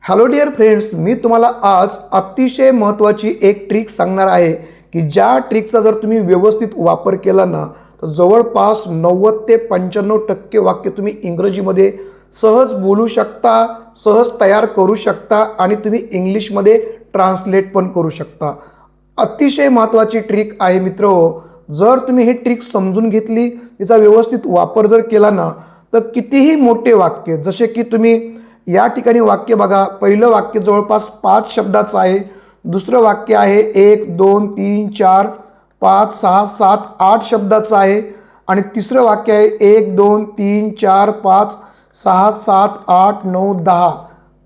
Hello dear friends, मी तुम्हाला आज अतिशय महत्त्वाची एक ट्रिक सांगणार आहे की ज्या ट्रिकचा जर तुम्ही व्यवस्थित वापर केला ना तर जवळपास 90 ते 95% वाक्य तुम्ही इंग्रजीमध्ये सहज बोलू शकता, सहज तयार करू शकता आणि तुम्ही इंग्लिशमध्ये ट्रान्सलेट पण करू शकता। अतिशय महत्त्वाची ट्रिक आहे मित्रहो। जर तुम्ही ही ट्रिक समजून घेतली, तिचा व्यवस्थित वापर जर केला ना तर कितीही मोठे वाक्य, जसे की तुम्ही या ठिकाणी वाक्य बघा, पहिलं वाक्य जवळपास 5 शब्दाचं आहे, दुसरं वाक्य आहे 1 2 3 4 5 6 7 8 शब्दाचं आहे आणि तिसरं वाक्य आहे 1 2 3 4 5 6 7 8 9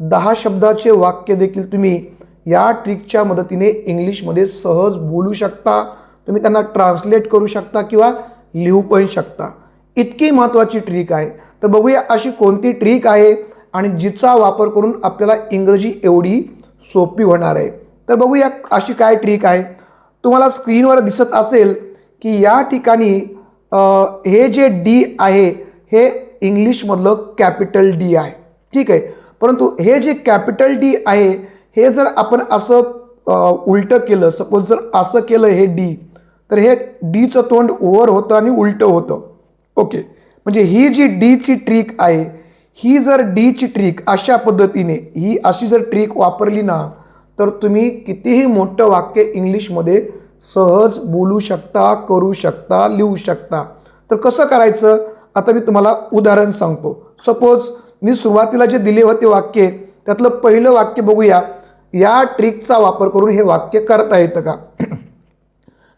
10 शब्दाचे वाक्य देखील तुम्ही या ट्रिकच्या मदतीने इंग्लिशमध्ये सहज बोलू शकता। तुम्ही त्यांना ट्रान्सलेट करू शकता किंवा लिहू पण शकता। इतकी महत्त्वाची ट्रिक आहे। तर बघूया अशी कोणती ट्रिक आहे आणि जिचा वापर करून आपल्याला इंग्रजी एवढी सोपी होणार आहे। तर बघूया अशी काय ट्रिक आहे। तुम्हाला स्क्रीनवर दिसत असेल की या ठिकाणी हे जे डी आहे हे इंग्लिशमधलं कॅपिटल डी आहे, ठीक आहे। परंतु हे जे कॅपिटल डी आहे हे जर आपण असं उलटं केलं, सपोज जर असं केलं हे डी, तर हे डीचं तोंड वर होतं आणि उलटं होतं। ओके, म्हणजे ही जी डीची ट्रिक आहे, ही जर डीची ट्रिक अशा पद्धतीने ही अशी जर ट्रिक वापरली ना तर तुम्ही कितीही मोठं वाक्य इंग्लिशमध्ये सहज बोलू शकता, करू शकता, लिहू शकता। तर कसं करायचं आता मी तुम्हाला उदाहरण सांगतो। सपोज मी सुरुवातीला जे दिले होते वाक्य त्यातलं पहिलं वाक्य बघूया, या ट्रिकचा वापर करून हे वाक्य करता येतं का।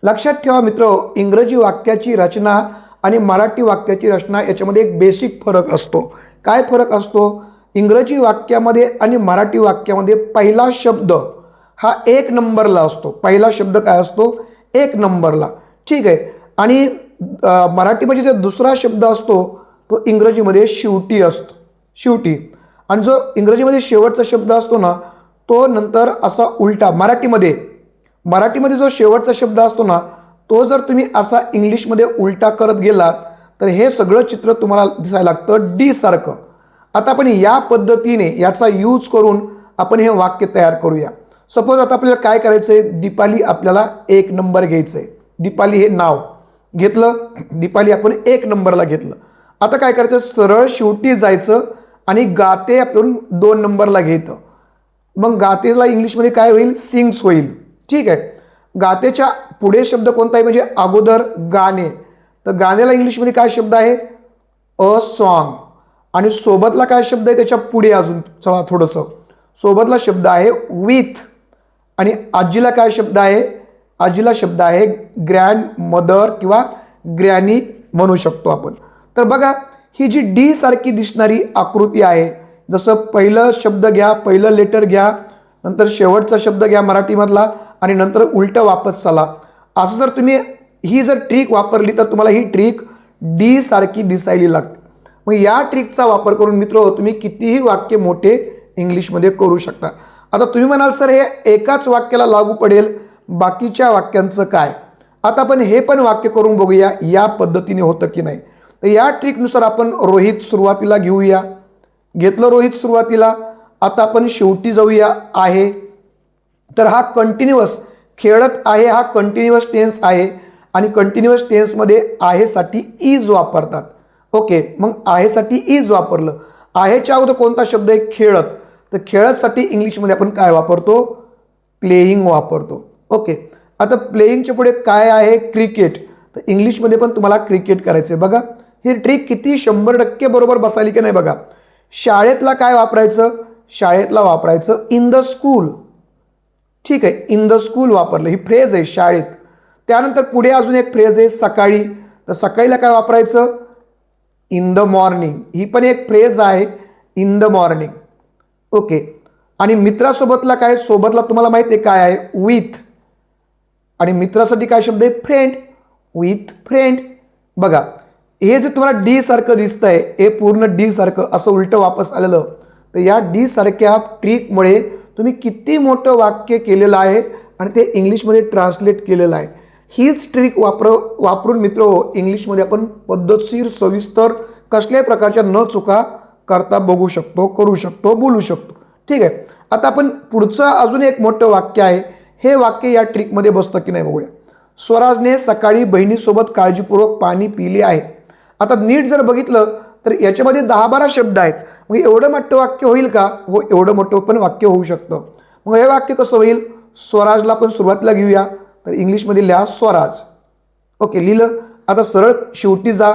लक्षात ठेवा मित्र, इंग्रजी वाक्याची रचना आणि मराठी वाक्याची रचना याच्यामध्ये एक बेसिक फरक असतो। काय फरक असतो? इंग्रजी वाक्यामध्ये आणि मराठी वाक्यामध्ये पहिला शब्द हा 1 नंबरला असतो। पहिला शब्द काय असतो? 1 नंबरला, ठीक आहे। आणि मराठीमध्ये जो दुसरा शब्द असतो तो इंग्रजीमध्ये शेवटी असतो, शेवटी। आणि जो इंग्रजीमध्ये शेवटचा शब्द असतो ना तो नंतर असा उलटा मराठीमध्ये जो शेवटचा शब्द असतो ना तो जर तुम्ही असा इंग्लिशमध्ये उलटा करत गेलात तर हे सगळं चित्र तुम्हाला दिसायला लागतं डी सारखं। आता आपण या पद्धतीने याचा यूज करून आपण हे वाक्य तयार करूया। सपोज आता आपल्याला काय करायचं आहे, दीपाली आपल्याला 1 नंबर घ्यायचं आहे। दीपाली हे नाव घेतलं, दीपाली आपण 1 नंबरला घेतलं। आता काय करायचं, सरळ शेवटी जायचं आणि गाते आपण 2 नंबरला घ्यायचं। मग गातेला इंग्लिशमध्ये काय होईल? सिंग्स होईल, ठीक आहे। गातेच्या पुढे शब्द कोणता आहे म्हणजे अगोदर गाणे, तर गाण्याला इंग्लिशमध्ये काय शब्द आहे? A song. आणि सोबतला काय शब्द आहे त्याच्या पुढे अजून चला थोडंसं, सोबतला शब्द आहे विथ। आणि आजीला काय शब्द आहे? आजीला शब्द आहे ग्रँड मदर किंवा ग्रॅनी म्हणू शकतो आपण। तर बघा ही जी डी सारखी दिसणारी आकृती आहे, जसं पहिलं शब्द घ्या, पहिलं लेटर घ्या, नंतर शेवटचा शब्द घ्या मराठीमधला आणि नंतर उलटं वापस चला। असं जर तुम्ही ही जर ट्रिक वापरली तर तुम्हाला ही ट्रिक डी सारखी दिसायला लागते। मग या ट्रिकचा वापर करून मित्र तुम्ही कितीही वाक्य मोठे इंग्लिशमध्ये करू शकता। आता तुम्ही म्हणाल सर हे एकाच वाक्याला लागू पडेल, बाकीच्या वाक्यांचं काय? आता आपण हे पण वाक्य करून बघूया या पद्धतीने होतं की नाही। तर या ट्रिकनुसार आपण रोहित सुरुवातीला घेऊया, घेतलं रोहित सुरुवातीला। आता आपण शेवटी जाऊया आहे, तर हा कंटिन्युअस खेळत आहे, हा कंटिन्युअस टेन्स आहे आणि कंटिन्युअस टेन्समध्ये आहेसाठी इज वापरतात। ओके, मग आहेसाठी इज वापरलं। आहेच्या अगोदर कोणता शब्द आहे? खेळत, तर खेळतसाठी इंग्लिशमध्ये आपण काय वापरतो? प्लेइंग वापरतो। ओके, आता प्लेइंगच्या पुढे काय आहे? क्रिकेट, तर इंग्लिशमध्ये पण तुम्हाला क्रिकेट करायचं आहे। बघा ही ट्रिक किती 100% बरोबर बसायली की नाही बघा। शाळेतला काय वापरायचं? शाळेतला वापरायचं इन द स्कूल, ठीक आहे, इन द स्कूल वापरलं, ही फ्रेज आहे शाळेत। त्यानंतर पुढे अजून एक फ्रेज आहे सकाळी, तर सकाळीला काय वापरायचं? इन द मॉर्निंग, ही पण एक फ्रेज आहे इन द मॉर्निंग। ओके, आणि मित्रासोबतला काय? सोबतला तुम्हाला माहिती आहे काय आहे? विथ। आणि मित्रासाठी काय शब्द आहे? Friend, with friend. बघा हे जे तुम्हाला डी सारखं दिसतंय हे पूर्ण डी सारखं असं उलटं वापस आलेलं, तर या डी सारख्या ट्रिकमुळे तुम्ही किती मोठं वाक्य केलेलं आहे आणि ते इंग्लिशमध्ये ट्रान्सलेट केलेलं आहे। हीच ट्रिक वापरून मित्र इंग्लिशमध्ये आपण पद्धतशीर, सविस्तर, कसल्याही प्रकारच्या न चुका करता बघू शकतो, करू शकतो, बोलू शकतो। ठीक आहे. आता आपण पुढचं अजून एक मोठं वाक्य आहे, हे वाक्य या ट्रिकमध्ये बसतं की नाही बघूया. स्वराजने सकाळी बहिणीसोबत काळजीपूर्वक पाणी पिले आहे. आता नीट जर बघितलं तर याच्यामध्ये 10-12 शब्द आहेत. मग एवढं मोठं वाक्य होईल का? हो, एवढं मोठं पण वाक्य होऊ शकतं. मग हे वाक्य कसं होईल? स्वराजला आपण सुरुवातीला घेऊया, तर इंग्लिशमध्ये लिहा स्वराज. ओके, लिहिलं. आता सरळ शेवटी जा.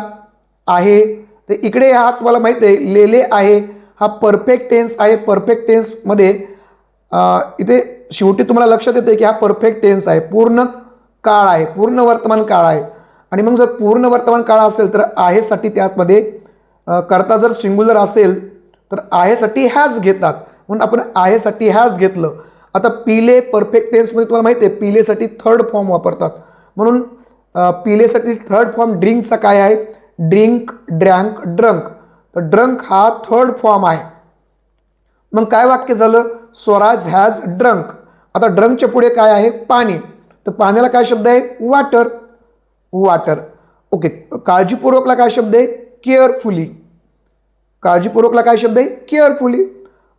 आहे तर इकडे हा तुम्हाला माहित आहे लेले आहे हा परफेक्ट टेन्स आहे. परफेक्ट टेन्समध्ये इथे शेवटी तुम्हाला लक्षात येते की हा परफेक्ट टेन्स आहे, पूर्ण काळ आहे, पूर्ण वर्तमान काळ आहे. आणि मग जर पूर्ण वर्तमान काळ असेल तर आहेसाठी त्यामध्ये करता जर सिंग्युलर असेल तर आहेसाठी हॅज घेतात, म्हणून आपण आहेसाठी हॅज घेतलं. आता पिले परफेक्ट टेन्समध्ये तुम्हाला माहिती आहे पिलेसाठी थर्ड फॉर्म वापरतात, म्हणून पिलेसाठी थर्ड फॉर्म ड्रिंकचा काय आहे? Drink, drank, drunk. तर ड्रंक हा थर्ड फॉर्म आहे. मग काय वाक्य झालं? Swaraj has drunk. आता ड्रंकच्या पुढे काय आहे? पाणी. तर पाण्याला काय शब्द आहे? वॉटर. वॉटर. ओके. काळजीपूर्वकला काय शब्द आहे? केअरफुली. काळजीपूर्वकला काय शब्द आहे? केअरफुली.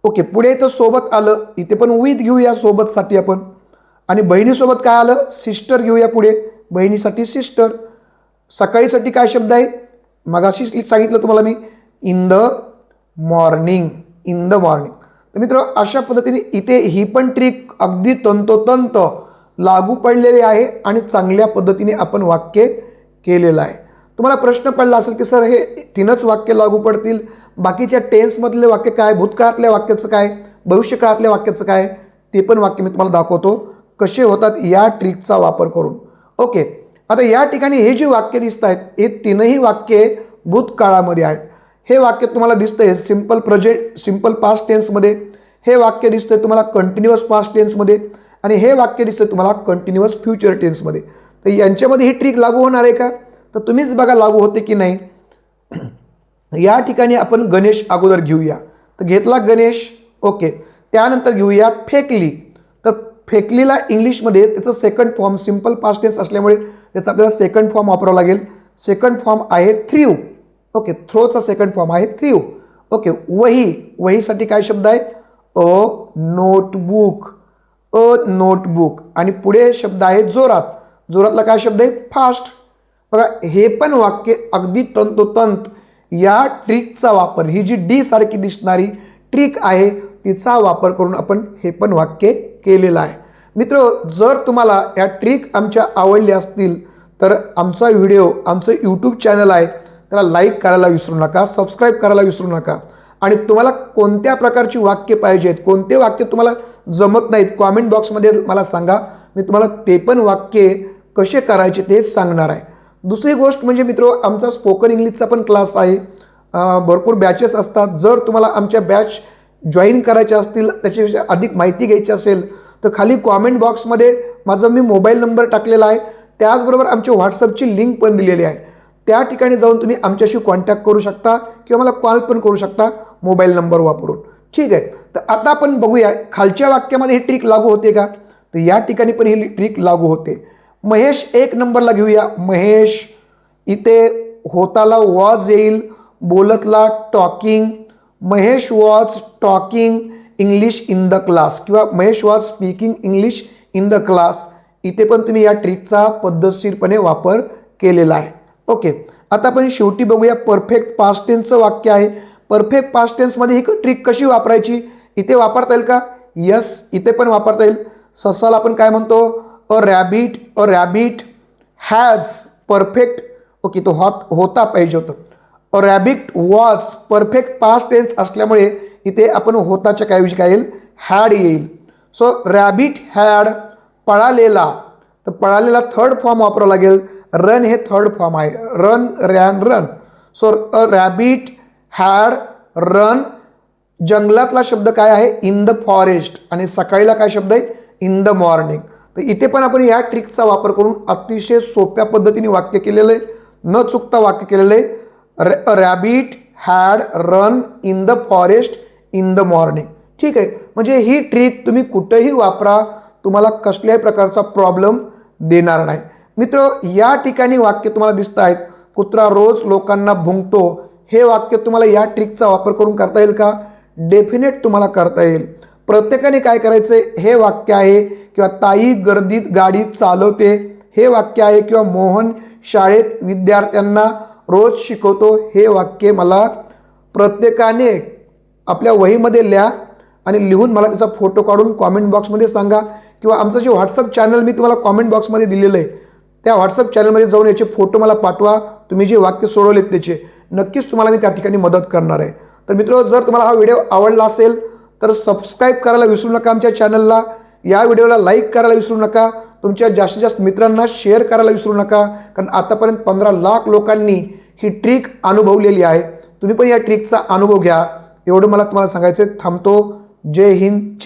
ओके. पुढे इथं सोबत आलं, इथे पण विथ घेऊया सोबतसाठी आपण. आणि बहिणीसोबत काय आलं? सिस्टर घेऊया पुढे, बहिणीसाठी सिस्टर. सकाळीसाठी काय शब्द आहे? मगाशी सांगितलं तुम्हाला मी, in the morning. In the morning. तर मित्र अशा पद्धतीने इथे ही पण ट्रिक अगदी तंतोतंत लागू पडलेली आहे आणि चांगल्या पद्धतीने आपण वाक्य केलेलं आहे. तुम्हाला प्रश्न पडला असेल की सर हे 3च वाक्य लागू पडतील, बाकीच्या टेन्समधले वाक्य काय, भूतकाळातल्या वाक्याचं काय, भविष्यकाळातल्या वाक्याचं काय, ते पण वाक्य मी तुम्हाला दाखवतो कसे होतात या ट्रिकचा वापर करून. ओके. आता या ठिकाणी हे जे वाक्य दिसत आहेत हे 3ही वाक्ये भूतकाळामध्ये आहेत. हे वाक्य तुम्हाला दिसतंय सिंपल प्रेझेंट, सिंपल पास्ट टेन्समध्ये. हे वाक्य दिसतंय तुम्हाला कंटिन्युअस पास्ट टेन्समध्ये आणि हे वाक्य दिसतंय तुम्हाला कंटिन्युअस फ्युचर टेन्समध्ये. तर यांच्यामध्ये ही ट्रिक लागू होणार आहे का? तर तुम्हीच बघा लागू होते की नाही. या ठिकाणी आपण गणेश अगोदर घेऊया. तर घेतला गणेश. ओके. त्यानंतर घेऊया फेकली. तर फेकलीला इंग्लिशमध्ये त्याचं second form simple past tense असल्यामुळे त्याचा आपल्याला सेकंड फॉर्म वापरावा लागेल. सेकंड फॉर्म आहे थ्रू. ओके. थ्रोचा सेकंड फॉर्म आहे थ्रू. ओके. वही. वहीसाठी काय शब्द आहे? A notebook. A notebook. आणि पुढे शब्द आहे जोरात. जोरातला काय शब्द आहे? फास्ट. बघा हे पण वाक्य अगदी तंतोतंत या ट्रिकचा वापर, ही जी डी सारखी दिसणारी ट्रिक आहे तिचा वापर करून आपण हे पण वाक्य केलेलं आहे. मित्र जर तुम्हाला या ट्रिक आमच्या आवडल्या असतील तर आमचा व्हिडिओ, आमचं यूट्यूब चॅनल आहे त्याला लाईक करायला विसरू नका, सबस्क्राईब करायला विसरू नका. आणि तुम्हाला कोणत्या प्रकारची वाक्य पाहिजेत, कोणते वाक्य तुम्हाला जमत नाहीत, कॉमेंट बॉक्समध्ये मला सांगा, मी तुम्हाला ते पण वाक्य कसे करायचे ते सांगणार आहे. दुसरी गोष्ट म्हणजे मित्र आमचा स्पोकन इंग्लिशचा पण क्लास आहे. भरपूर बॅचेस असतात. जर तुम्हाला आमच्या बॅच जॉईन करायच्या असतील, त्याच्याविषयी अधिक माहिती घ्यायची असेल तर खाली कॉमेंट बॉक्समध्ये माझा मी मोबाईल नंबर टाकलेला आहे, त्याचबरोबर आमच्या व्हॉट्सअपची लिंक पण दिलेली आहे. त्या ठिकाणी जाऊन तुम्ही आमच्याशी कॉन्टॅक्ट करू शकता किंवा मला कॉल पण करू शकता मोबाईल नंबर वापरून. ठीक आहे. तर आता आपण बघूया खालच्या वाक्यामध्ये ही ट्रिक लागू होते का? तर या ठिकाणी पण ही ट्रिक लागू होते. महेश 1 नंबरला घेऊया. महेश इथे होताला वॉज येईल, बोलतला talking. Mahesh was talking English in the class किंवा Mahesh was speaking English in the class. इथे पण तुम्ही या ट्रिकचा पद्धतशीरपणे वापर केलेला आहे. ओके. आता आपण शेवटी बघूया परफेक्ट पास्ट टेन्सचं वाक्य आहे. परफेक्ट पास्ट टेन्समध्ये ही ट्रिक कशी वापरायची? इथे वापरता येईल का? यस, इथे पण वापरता येईल. ससाला आपण काय म्हणतो? A rabbit has perfect. Okay. तो होता पाहिजे होतं. A rabbit was perfect past tense असल्यामुळे इथे आपण होताच्या काय विषयी काय येईल? हॅड येईल. So rabbit had. पळालेला. तर पळालेला थर्ड फॉर्म वापरावा लागेल. रन हे थर्ड फॉर्म आहे. Run, ran, run. So a rabbit had run. जंगलातला शब्द काय आहे? In the forest. आणि सकाळीला काय शब्द आहे? In the morning. तर इथे पण आपण या ट्रिकचा वापर करून अतिशय सोप्या पद्धतीने वाक्य केलेलं आहे, न चुकता वाक्य केलेलं आहे. A rabbit had run in the forest in the morning. ठीक आहे. म्हणजे ही ट्रिक तुम्ही कुठेही वापरा, तुम्हाला कसल्याही प्रकारचा प्रॉब्लेम देणार नाही. मित्र या ठिकाणी वाक्य तुम्हाला दिसत आहेत. कुत्रा रोज लोकांना भुंकतो. हे वाक्य तुम्हाला या ट्रिकचा वापर करून करता येईल का? डेफिनेट तुम्हाला करता येईल. प्रत्येकाने काय करायचं आहे, हे वाक्य आहे किंवा ताई गर्दीत गाडी चालवते हे वाक्य आहे किंवा मोहन शाळेत विद्यार्थ्यांना रोज शिकवतो हे वाक्य मला प्रत्येकाने आपल्या वहीमध्ये लिहा आणि लिहून मला त्याचा फोटो काढून कॉमेंट बॉक्समध्ये सांगा किंवा आमचं जे व्हॉट्सअप चॅनल मी तुम्हाला कॉमेंट बॉक्समध्ये दिलेलं आहे त्या व्हॉट्सअप चॅनलमध्ये जाऊन याचे फोटो मला पाठवा. तुम्ही जे वाक्य सोडवलेत त्याचे नक्कीच तुम्हाला मी त्या ठिकाणी मदत करणार आहे. तर मित्रांनो, जर तुम्हाला हा व्हिडिओ आवडला असेल तर सबस्क्राईब करायला विसरू नका आमच्या चॅनलला. या व्हिडिओला लाईक करायला विसरू नका. तुमच्या जास्तीत जास्त मित्रांना शेअर करायला विसरू नका, कारण आतापर्यंत 15 लाख लोकांनी ही ट्रिक अनुभवलेली आहे. तुम्ही पण या ट्रिकचा अनुभव घ्या एवढं मला तुम्हाला सांगायचं. थांबतो. जय हिंद.